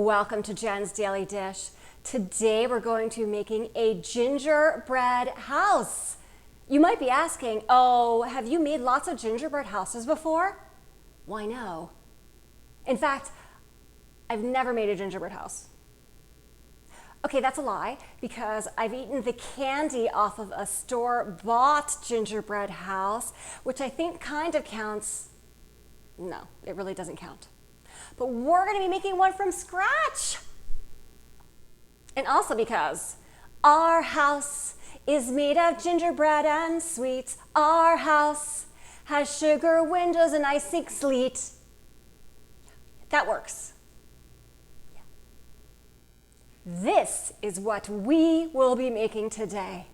Welcome to Jen's Daily Dish. Today we're going to be making a gingerbread house. You might be asking, oh, have you made lots of gingerbread houses before? Why no? In fact, I've never made a gingerbread house. Okay, that's a lie, because I've eaten the candy off of a store-bought gingerbread house, which I think kind of counts. No, it really doesn't count. But we're going to be making one from scratch. And also because our house is made of gingerbread and sweets. Our house has sugar windows and icing sleet. That works. Yeah. This is what we will be making today.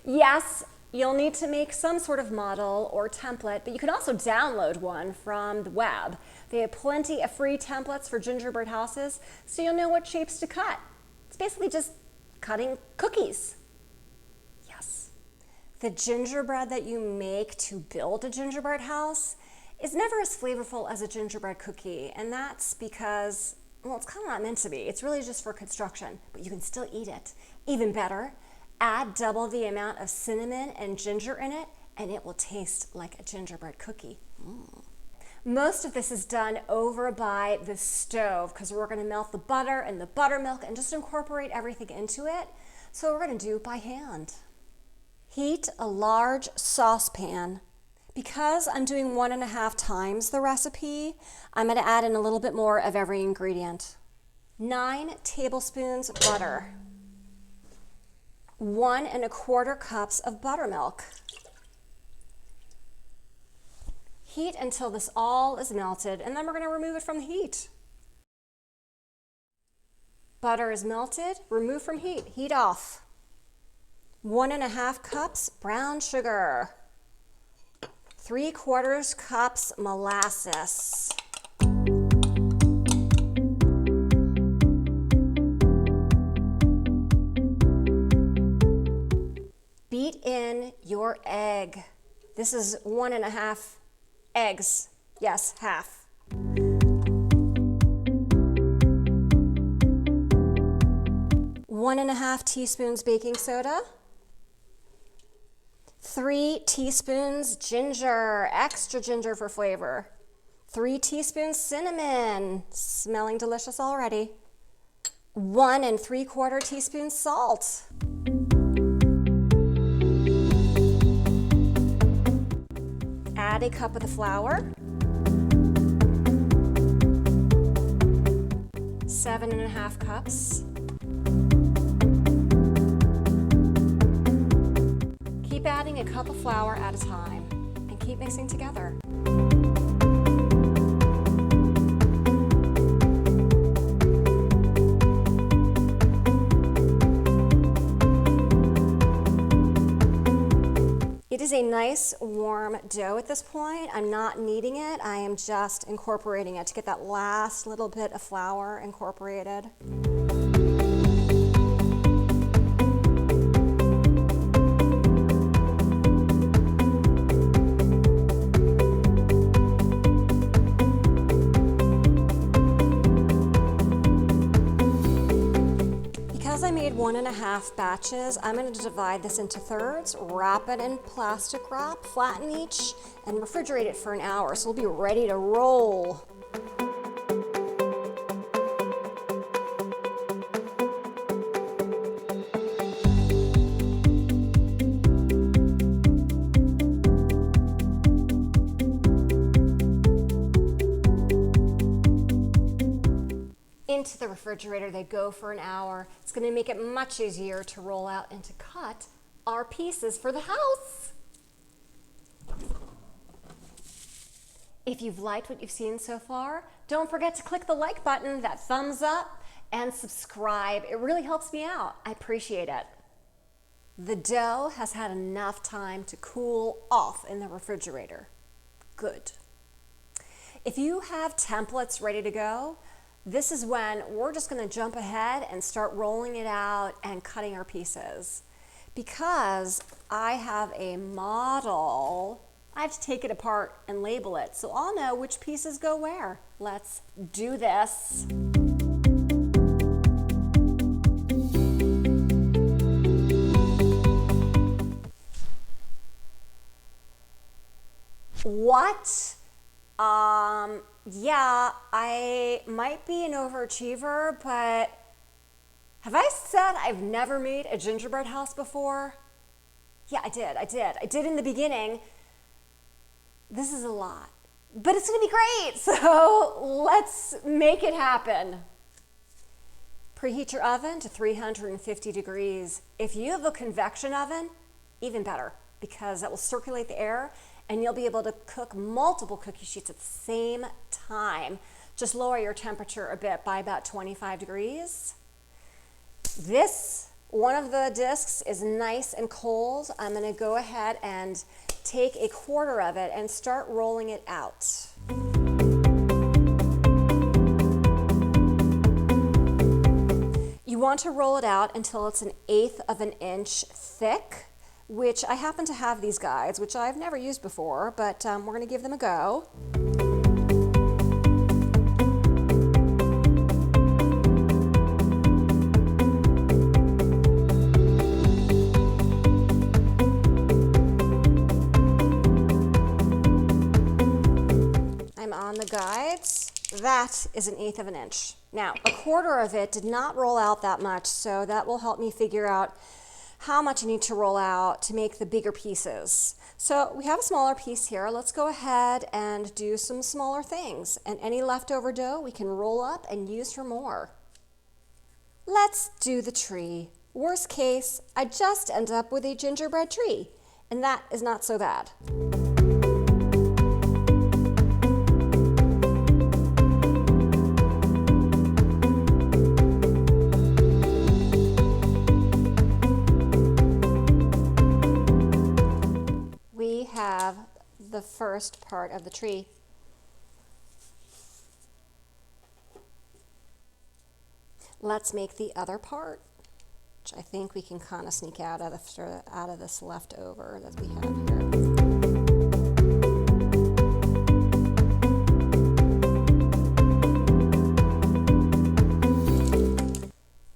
Yes, you'll need to make some sort of model or template, but you can also download one from the web. They have plenty of free templates for gingerbread houses, so you'll know what shapes to cut. It's basically just cutting cookies. Yes. The gingerbread that you make to build a gingerbread house is never as flavorful as a gingerbread cookie, and that's because, well, it's kind of not meant to be. It's really just for construction, but you can still eat it. Even better, add double the amount of cinnamon and ginger in it, and it will taste like a gingerbread cookie. Most of this is done over by the stove because we're going to melt the butter and the buttermilk and just incorporate everything into it. So we're going to do it by hand. Heat a large saucepan. Because I'm doing 1.5 times the recipe, I'm going to add in a little bit more of every ingredient. 9 tablespoons butter. 1¼ cups of buttermilk. Heat until this all is melted, and then we're going to remove it from the heat. Butter is melted, remove from heat, heat off. 1½ cups brown sugar. 3/4 cups molasses. Beat in your egg. This is 1½ eggs. Yes, half. 1½ teaspoons baking soda. 3 teaspoons ginger, extra ginger for flavor. 3 teaspoons cinnamon, smelling delicious already. 1 3/4 teaspoons salt. Add a cup of the flour, 7½ cups. Keep adding a cup of flour at a time and keep mixing together. It is a nice warm dough at this point. I'm not kneading it, I am just incorporating it to get that last little bit of flour incorporated. Because I made 1½ batches, I'm going to divide this into thirds, wrap it in plastic wrap, flatten each, and refrigerate it for an hour, so we'll be ready to roll. Into the refrigerator they go for an hour. It's going to make it much easier to roll out and to cut our pieces for the house. If you've liked what you've seen so far, don't forget to click the like button, that thumbs up, and subscribe. It really helps me out. I appreciate it. The dough has had enough time to cool off in the refrigerator. Good. If you have templates ready to go, this is when we're just going to jump ahead and start rolling it out and cutting our pieces. Because I have a model I have to take it apart and label it so I'll know which pieces go where. Let's do this. What? Yeah, I might be an overachiever, but have I said I've never made a gingerbread house before? Yeah, I did. I did in the beginning. This is a lot, but it's gonna be great, so let's make it happen. Preheat your oven to 350 degrees. If you have a convection oven, even better, because that will circulate the air and you'll be able to cook multiple cookie sheets at the same time. Just lower your temperature a bit by about 25 degrees. This, one of the discs is nice and cold. I'm gonna go ahead and take a quarter of it and start rolling it out. You want to roll it out until it's 1/8 of an inch thick, which I happen to have these guides, which I've never used before, but we're gonna give them a go. I'm on the guides. That is 1/8 of an inch. Now, a quarter of it did not roll out that much, so that will help me figure out how much I need to roll out to make the bigger pieces. So we have a smaller piece here. Let's go ahead and do some smaller things. And any leftover dough we can roll up and use for more. Let's do the tree. Worst case, I just end up with a gingerbread tree, and that is not so bad. Have the first part of the tree. Let's make the other part, which I think we can kind of sneak out of this leftover that we have here.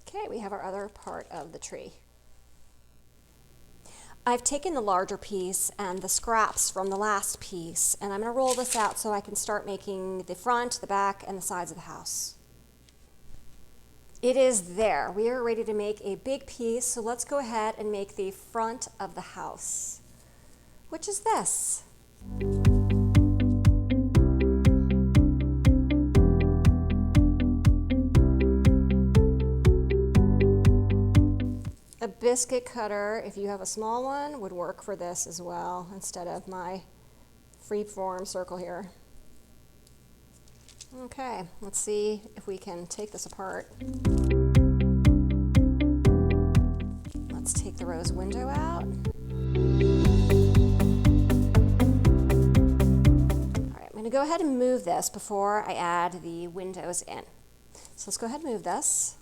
Okay, we have our other part of the tree. I've taken the larger piece and the scraps from the last piece, and I'm going to roll this out so I can start making the front, the back, and the sides of the house. It is there. We are ready to make a big piece, so let's go ahead and make the front of the house, which is this. A biscuit cutter, if you have a small one, would work for this as well, instead of my free-form circle here. Okay, let's see if we can take this apart. Let's take the rose window out. All right, I'm going to go ahead and move this before I add the windows in. So let's go ahead and move this.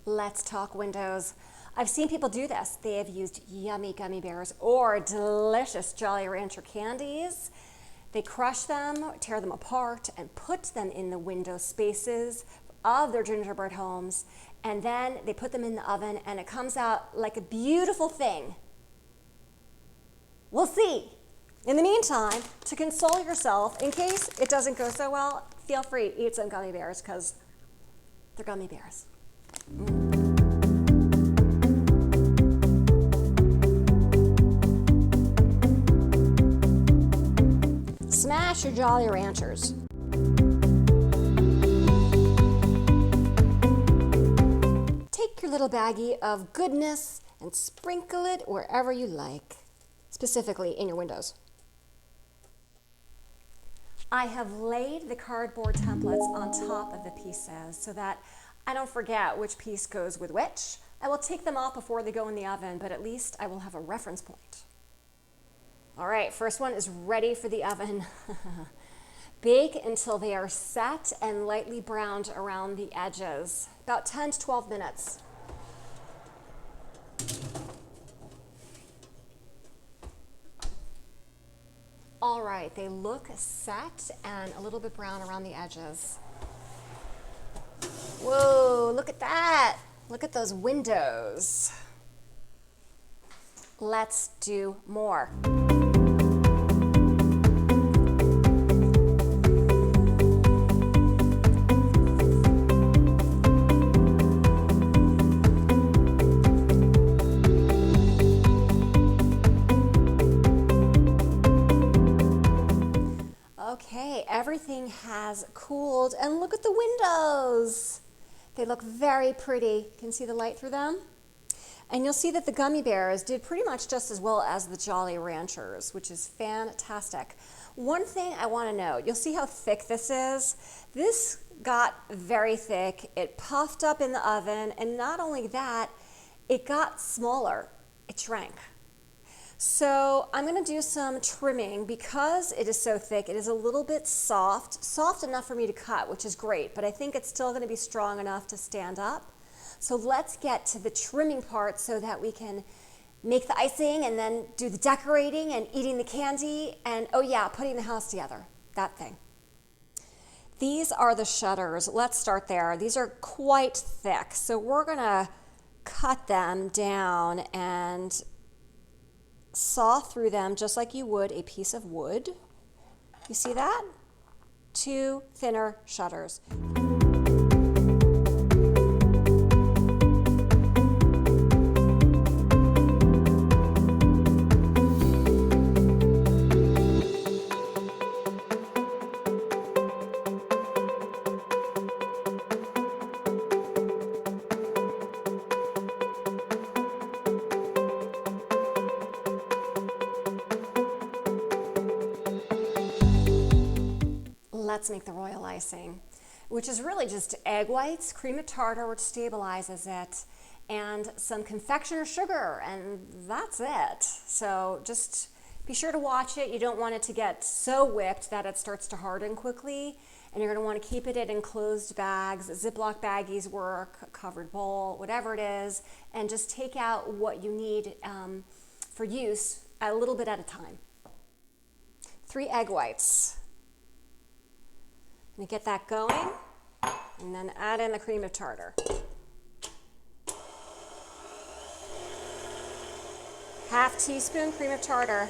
Let's talk windows. I've seen people do this. They have used yummy gummy bears or delicious Jolly Rancher candies. They crush them, tear them apart, and put them in the window spaces of their gingerbread homes. And then they put them in the oven, and it comes out like a beautiful thing. We'll see. In the meantime, to console yourself, in case it doesn't go so well, feel free to eat some gummy bears because they're gummy bears. Smash your Jolly Ranchers. Take your little baggie of goodness and sprinkle it wherever you like, specifically in your windows. I have laid the cardboard templates on top of the pieces so that I don't forget which piece goes with which. I will take them off before they go in the oven, but at least I will have a reference point. All right, first one is ready for the oven. Bake until they are set and lightly browned around the edges, about 10 to 12 minutes. All right, they look set and a little bit brown around the edges. Whoa, look at that. Look at those windows. Let's do more. Okay, everything has cooled, and look at the windows. They look very pretty. You can see the light through them. And you'll see that the gummy bears did pretty much just as well as the Jolly Ranchers, which is fantastic. One thing I want to note, you'll see how thick this is. This got very thick. It puffed up in the oven, and not only that, it got smaller. It shrank. So I'm going to do some trimming. Because it is so thick, it is a little bit soft enough for me to cut, which is great, but I think it's still going to be strong enough to stand up. So let's get to the trimming part so that we can make the icing and then do the decorating and eating the candy and, oh yeah, putting the house together, that thing. These are the shutters. Let's start there. These are quite thick, so we're going to cut them down and saw through them just like you would a piece of wood. You see that? 2 thinner shutters. Let's make the royal icing, which is really just egg whites, cream of tartar, which stabilizes it, and some confectioner's sugar, and that's it. So just be sure to watch it. You don't want it to get so whipped that it starts to harden quickly, and you're going to want to keep it in enclosed bags. Ziploc baggies work, a covered bowl, whatever it is, and just take out what you need for use a little bit at a time. 3 egg whites. And get that going, and then add in the cream of tartar. Half teaspoon cream of tartar.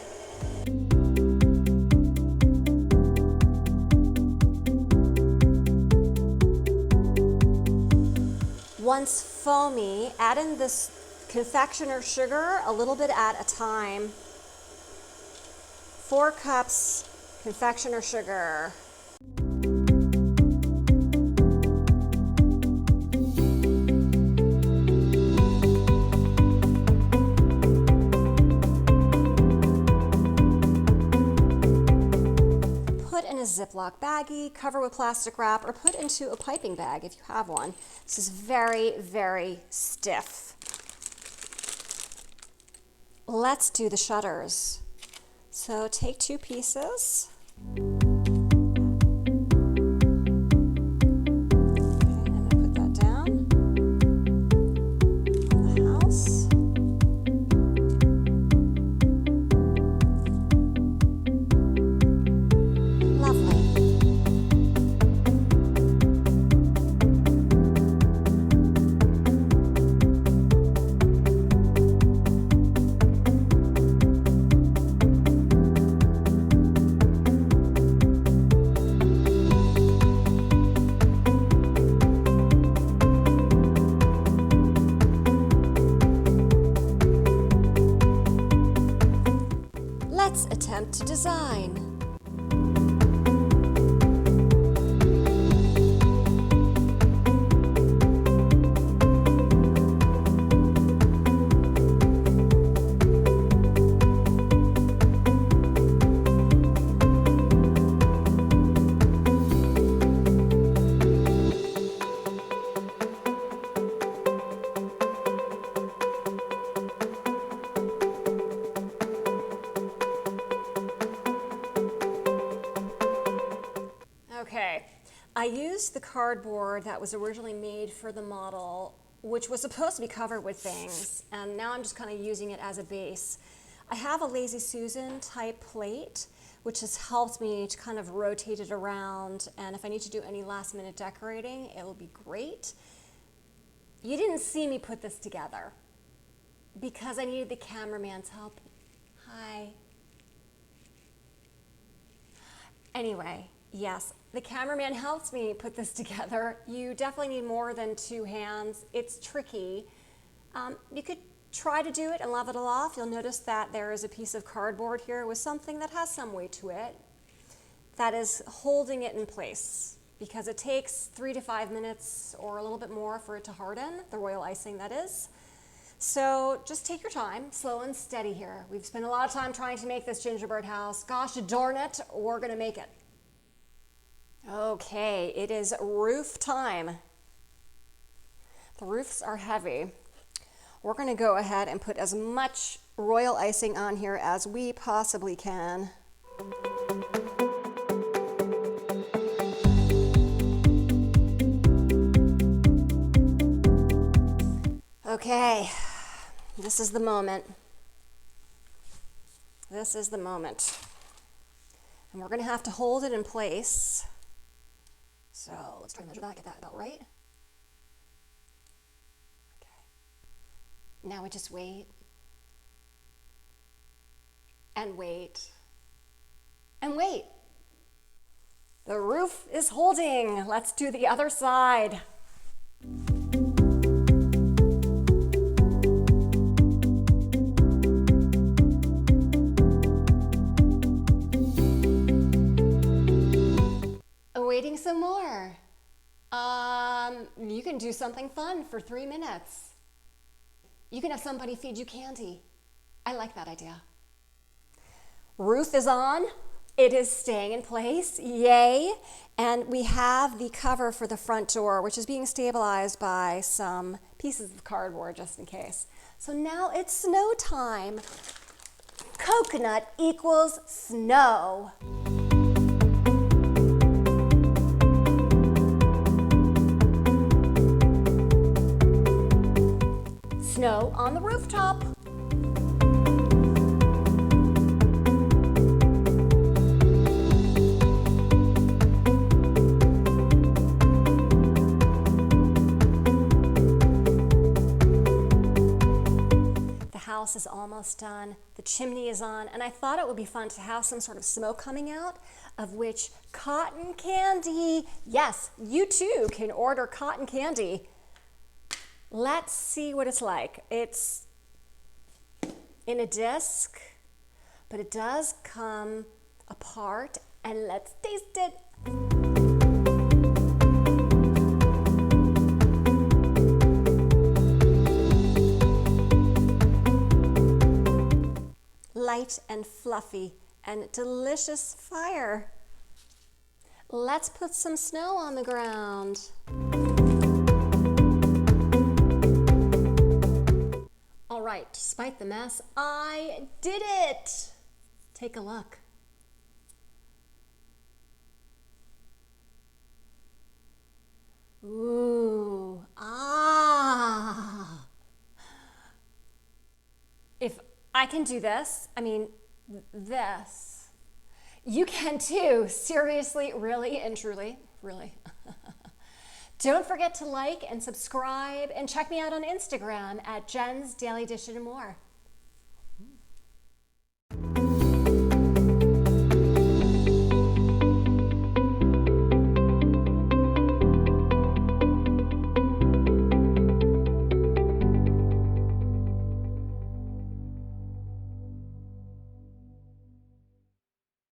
Once foamy, add in this confectioner's sugar a little bit at a time. 4 cups confectioner's sugar. In a Ziploc baggie, cover with plastic wrap, or put into a piping bag if you have one. This is very, very stiff. Let's do the shutters. So take 2 pieces. Let's attempt to design. Okay, I used the cardboard that was originally made for the model, which was supposed to be covered with things, and now I'm just kind of using it as a base. I have a Lazy Susan type plate, which has helped me to kind of rotate it around, and if I need to do any last minute decorating, it'll be great. You didn't see me put this together because I needed the cameraman's help. Hi. Anyway, yes, the cameraman helped me put this together. You definitely need more than 2 hands. It's tricky. You could try to do it and level it off. You'll notice that there is a piece of cardboard here with something that has some weight to it that is holding it in place because it takes 3 to 5 minutes or a little bit more for it to harden, the royal icing that is. So just take your time, slow and steady here. We've spent a lot of time trying to make this gingerbread house. Gosh darn it, we're gonna make it. Okay, it is roof time. The roofs are heavy. We're going to go ahead and put as much royal icing on here as we possibly can. Okay, this is the moment. This is the moment. And we're going to have to hold it in place. So let's try to measure that, get that about right. Now we just wait and wait and wait. The roof is holding. Let's do the other side. Waiting some more. You can do something fun for 3 minutes. You can have somebody feed you candy. I like that idea. Roof is on. It is staying in place. Yay. And we have the cover for the front door, which is being stabilized by some pieces of cardboard just in case. So now it's snow time. Coconut equals snow. Snow on the rooftop. The house is almost done. The chimney is on, and I thought it would be fun to have some sort of smoke coming out, of which cotton candy. Yes, you too can order cotton candy. Let's see what it's like. It's in a disc, but it does come apart, and let's taste it. Light and fluffy and delicious fire. Let's put some snow on the ground. All right, despite the mess, I did it. Take a look. Ooh, ah. If I can do this, I mean, this, you can too. Seriously, really and truly, really. Don't forget to like and subscribe and check me out on Instagram at Jen's Daily Dish and More.